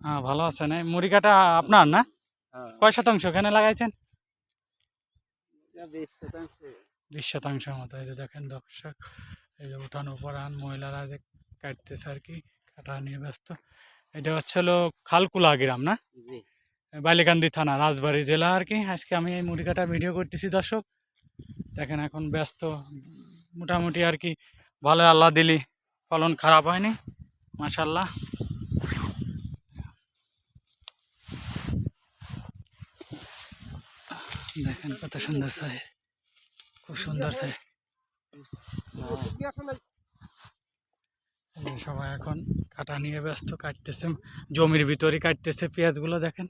হ্যাঁ, ভালো আছেন। এই মুড়ি কাটা আপনার না? হ্যাঁ, কয় শতাংশ এখানে লাগাইছেন? এটা 20% 20% মতো। এই যে দেখেন দর্শক, এই যে উঠানো পরান মহিলারা যে কাটতেছে আর কি, কাটা নিয়ে ব্যস্ত। এটা হচ্ছে হলো খালকুলা গ্রাম না, জি। বালিকান্দি থানা, রাজবাড়ী জেলা আর কি। আজকে আমি এই মুড়ি কাটা ভিডিও করতেছি দর্শক। দেখেন এখন ব্যস্ত মোটামুটি আর কি, ভালো আল্লাহ দিলি, ফলন খারাপ হয়নি মাশাল্লাহ। দেখেন কত সুন্দর চাই, খুব সুন্দর চাই। সবাই এখন কাটা নিয়ে ব্যস্ত, কাটতেছে জমির ভিতরে, কাটতেছে পেঁয়াজগুলো দেখেন।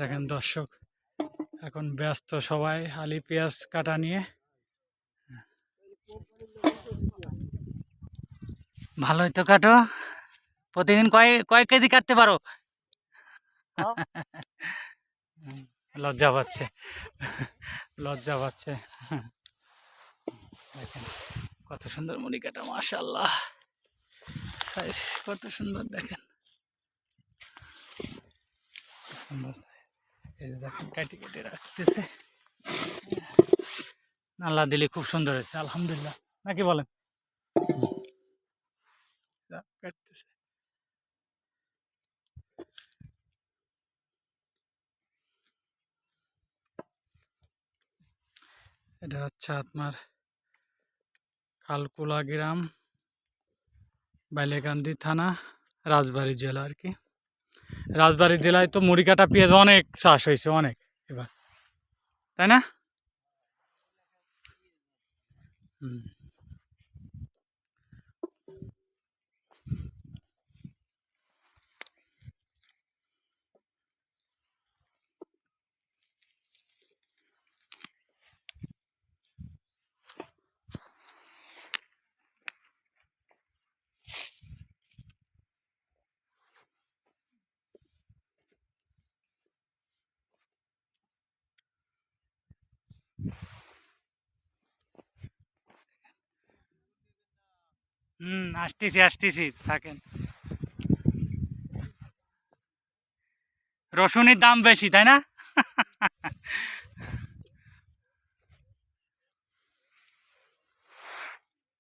দেখেন দর্শক, এখন ব্যস্ত সবাই আলি পেঁয়াজ কাটা নিয়ে। ভালোই তো কাটো, প্রতিদিন কয় কয় কেজি কাটতে পারো? লজ্জা পাচ্ছে, লজ্জা পাচ্ছে। দেখেন কত সুন্দর মুড়ি কাটা, মাশাআল্লাহ, সাইজ কত সুন্দর দেখেন, সুন্দর size। এই যে দেখেন কাটি কেটে রাখতেছে, আল্লাহ দিলে খুব সুন্দর হয়েছে আলহামদুলিল্লাহ, নাকি বলেন? কাটতেছে। এটা হচ্ছে আপনার খালকুলা গ্রাম, বাইলেকান্দি থানা, রাজবাড়ী জেলা আর কি। রাজবাড়ী জেলায় তো মুড়ি কাটা পেঁয়াজ অনেক চাষ হয়েছে, অনেক এবার, তাই না? হুম। আসতেছি আসতেছি, থাকেন। রসুনের দাম বেশি, তাই না?